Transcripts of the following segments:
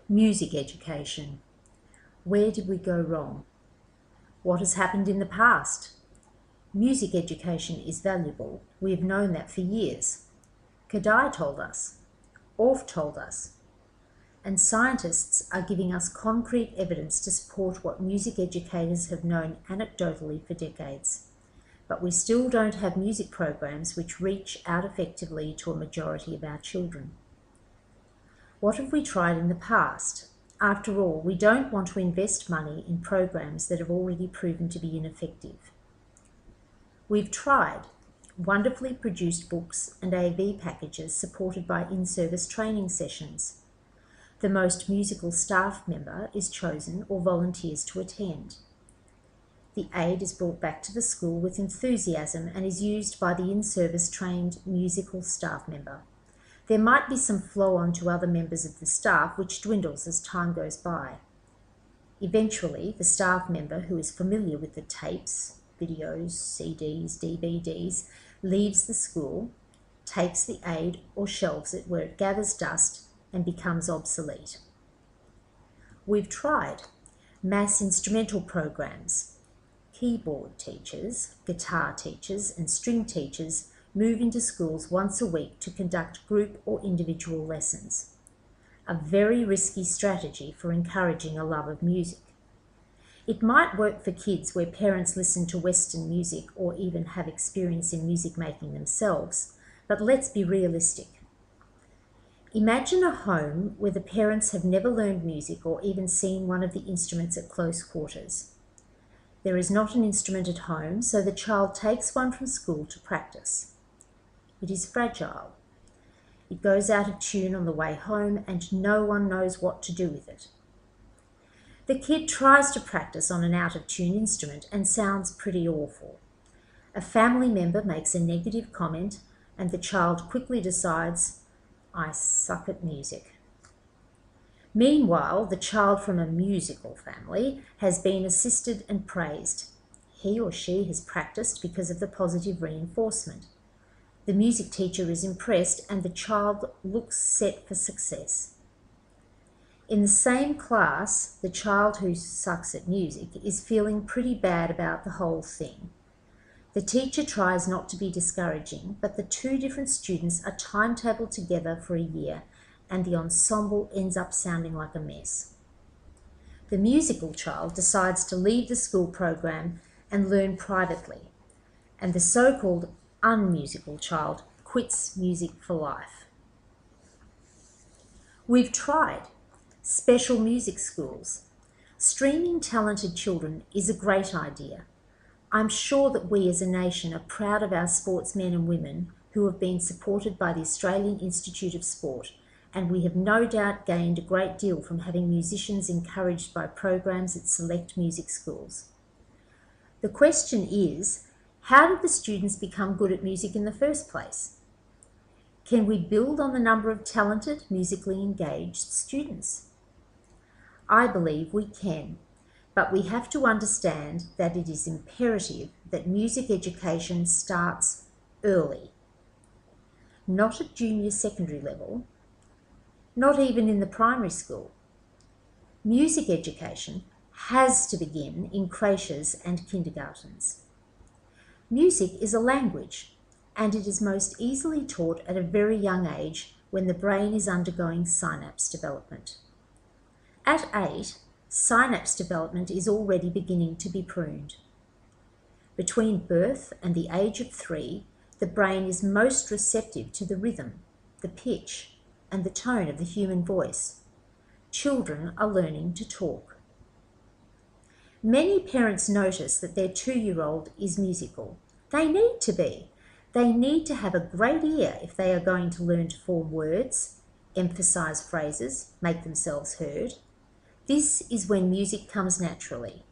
Music education. Where did we go wrong? What has happened in the past? Music education is valuable. We have known that for years. Kadai told us. Orff told us. And scientists are giving us concrete evidence to support what music educators have known anecdotally for decades. But we still don't have music programs which reach out effectively to a majority of our children. What have we tried in the past? After all, we don't want to invest money in programs that have already proven to be ineffective. We've tried wonderfully produced books and AV packages supported by in-service training sessions. The most musical staff member is chosen or volunteers to attend. The aid is brought back to the school with enthusiasm and is used by the in-service trained musical staff member. There might be some flow-on to other members of the staff, which dwindles as time goes by. Eventually, the staff member who is familiar with the tapes, videos, CDs, DVDs, leaves the school, takes the aid or shelves it where it gathers dust and becomes obsolete. We've tried mass instrumental programs. Keyboard teachers, guitar teachers, and string teachers move into schools once a week to conduct group or individual lessons. A very risky strategy for encouraging a love of music. It might work for kids where parents listen to Western music or even have experience in music making themselves, but let's be realistic. Imagine a home where the parents have never learned music or even seen one of the instruments at close quarters. There is not an instrument at home, so the child takes one from school to practice. It is fragile. It goes out of tune on the way home and no one knows what to do with it. The kid tries to practice on an out-of-tune instrument and sounds pretty awful. A family member makes a negative comment and the child quickly decides, "I suck at music." Meanwhile, the child from a musical family has been assisted and praised. He or she has practiced because of the positive reinforcement. The music teacher is impressed and the child looks set for success. In the same class, the child who sucks at music is feeling pretty bad about the whole thing. The teacher tries not to be discouraging, but the two different students are timetabled together for a year and the ensemble ends up sounding like a mess. The musical child decides to leave the school program and learn privately, and the so-called unmusical child quits music for life. We've tried special music schools. Streaming talented children is a great idea. I'm sure that we as a nation are proud of our sportsmen and women who have been supported by the Australian Institute of Sport, and we have no doubt gained a great deal from having musicians encouraged by programs at select music schools. The question is, how did the students become good at music in the first place? Can we build on the number of talented, musically engaged students? I believe we can, but we have to understand that it is imperative that music education starts early. Not at junior secondary level, not even in the primary school. Music education has to begin in creches and kindergartens. Music is a language, and it is most easily taught at a very young age when the brain is undergoing synapse development. At 8, synapse development is already beginning to be pruned. Between birth and the age of 3, the brain is most receptive to the rhythm, the pitch, and the tone of the human voice. Children are learning to talk. Many parents notice that their 2-year-old is musical. They need to be. They need to have a great ear if they are going to learn to form words, emphasize phrases, make themselves heard. This is when music comes naturally.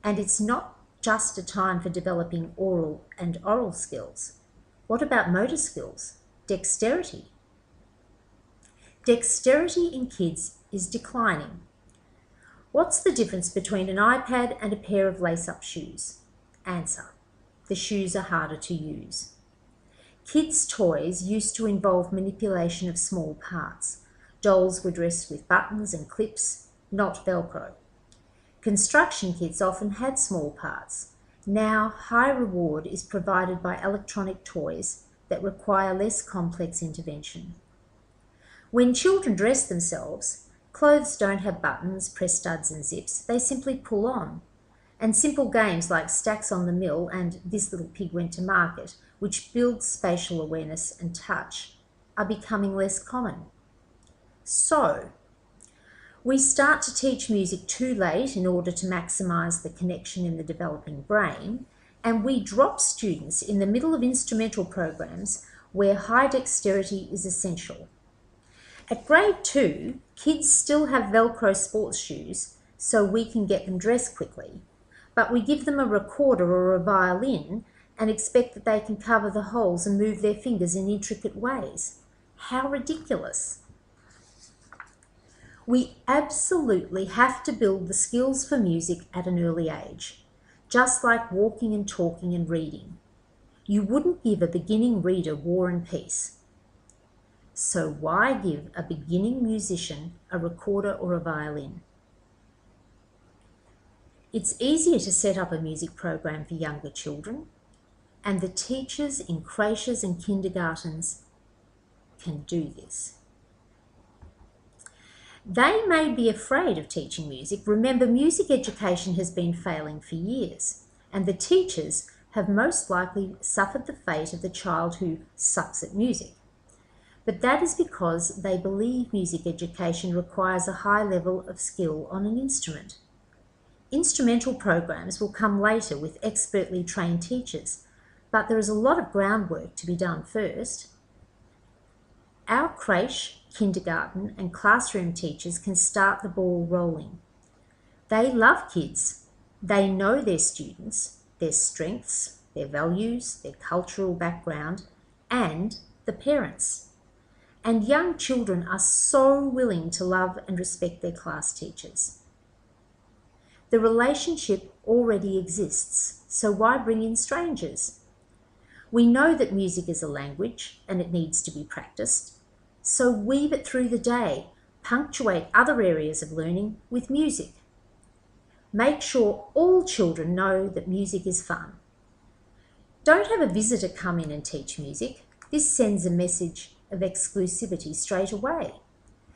And it's not just a time for developing oral and oral skills. What about motor skills? Dexterity. Dexterity in kids is declining. What's the difference between an iPad and a pair of lace-up shoes? Answer: the shoes are harder to use. Kids' toys used to involve manipulation of small parts. Dolls were dressed with buttons and clips, not Velcro. Construction kits often had small parts. Now, high reward is provided by electronic toys that require less complex intervention. When children dress themselves, clothes don't have buttons, press studs and zips. They simply pull on. And simple games like Stacks on the Mill and This Little Pig Went to Market, which build spatial awareness and touch, are becoming less common. So, we start to teach music too late in order to maximise the connection in the developing brain, and we drop students in the middle of instrumental programs where high dexterity is essential. At grade 2, kids still have Velcro sports shoes, so we can get them dressed quickly, but we give them a recorder or a violin and expect that they can cover the holes and move their fingers in intricate ways. How ridiculous! We absolutely have to build the skills for music at an early age, just like walking and talking and reading. You wouldn't give a beginning reader War and Peace. So why give a beginning musician a recorder or a violin? It's easier to set up a music program for younger children, and the teachers in creches and kindergartens can do this. They may be afraid of teaching music. Remember, music education has been failing for years, and the teachers have most likely suffered the fate of the child who sucks at music. But that is because they believe music education requires a high level of skill on an instrument. Instrumental programs will come later with expertly trained teachers, but there is a lot of groundwork to be done first. Our creche, kindergarten and classroom teachers can start the ball rolling. They love kids. They know their students, their strengths, their values, their cultural background, and the parents. And young children are so willing to love and respect their class teachers. The relationship already exists, so why bring in strangers? We know that music is a language and it needs to be practiced, so weave it through the day, punctuate other areas of learning with music. Make sure all children know that music is fun. Don't have a visitor come in and teach music. This sends a message of exclusivity straight away.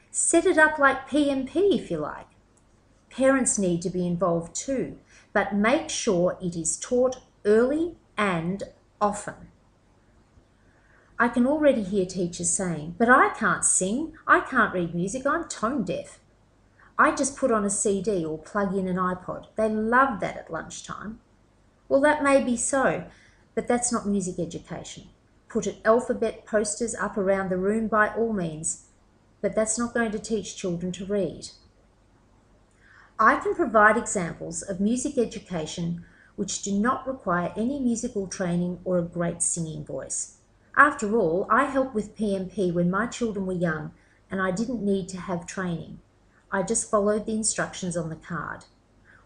Set it up like PMP if you like. Parents need to be involved too, but make sure it is taught early and often. I can already hear teachers saying, "But I can't sing, I can't read music, I'm tone deaf. I just put on a CD or plug in an iPod. They love that at lunchtime." Well, that may be so, but that's not music education. Put alphabet posters up around the room by all means, but that's not going to teach children to read. I can provide examples of music education which do not require any musical training or a great singing voice. After all, I helped with PMP when my children were young and I didn't need to have training. I just followed the instructions on the card.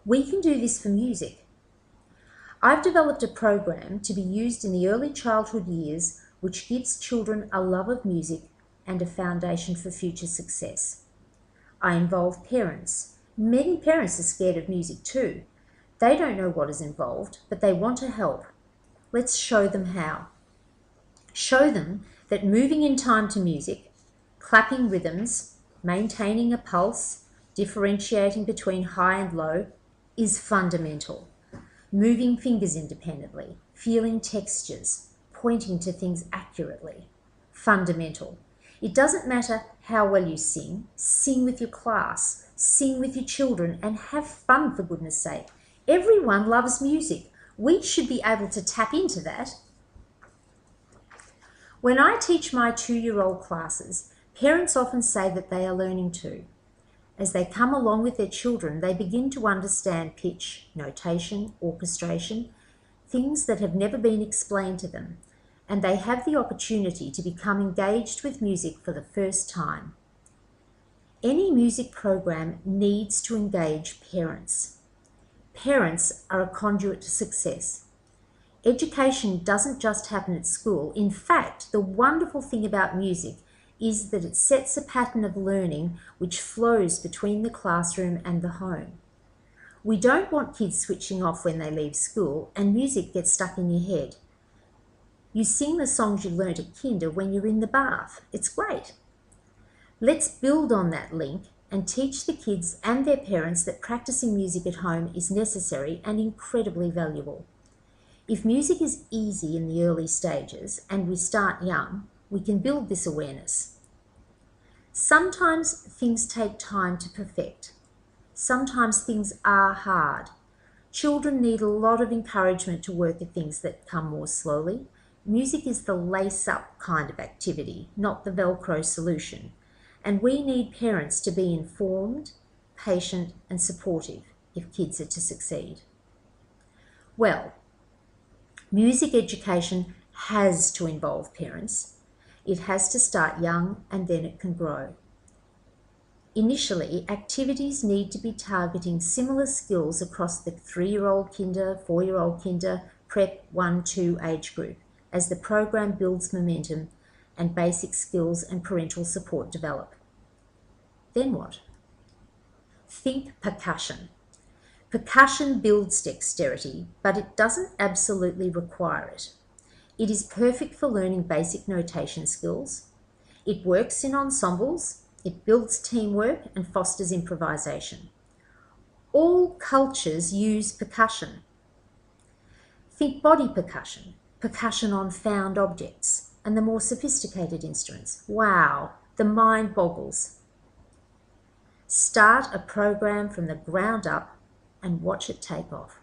We can do this for music. I've developed a program to be used in the early childhood years which gives children a love of music and a foundation for future success. I involve parents. Many parents are scared of music too. They don't know what is involved, but they want to help. Let's show them how. Show them that moving in time to music, clapping rhythms, maintaining a pulse, differentiating between high and low is fundamental. Moving fingers independently, feeling textures, pointing to things accurately, fundamental. It doesn't matter how well you sing, sing with your class, sing with your children and have fun for goodness sake. Everyone loves music. We should be able to tap into that. When I teach my 2-year-old classes, parents often say that they are learning too. As they come along with their children, they begin to understand pitch, notation, orchestration, things that have never been explained to them, and they have the opportunity to become engaged with music for the first time. Any music program needs to engage parents. Parents are a conduit to success. Education doesn't just happen at school. In fact, the wonderful thing about music is that it sets a pattern of learning which flows between the classroom and the home. We don't want kids switching off when they leave school and music gets stuck in your head. You sing the songs you learnt at kinder when you're in the bath. It's great. Let's build on that link and teach the kids and their parents that practicing music at home is necessary and incredibly valuable. If music is easy in the early stages and we start young, we can build this awareness. Sometimes things take time to perfect. Sometimes things are hard. Children need a lot of encouragement to work at things that come more slowly. Music is the lace-up kind of activity, not the Velcro solution. And we need parents to be informed, patient, and supportive if kids are to succeed. Well, music education has to involve parents. It has to start young and then it can grow. Initially, activities need to be targeting similar skills across the 3-year-old kinder, 4-year-old kinder, prep 1-2 age group as the program builds momentum and basic skills and parental support develop. Then what? Think percussion. Percussion builds dexterity, but it doesn't absolutely require it. It is perfect for learning basic notation skills. It works in ensembles. It builds teamwork and fosters improvisation. All cultures use percussion. Think body percussion, percussion on found objects, and the more sophisticated instruments. Wow, the mind boggles. Start a program from the ground up and watch it take off.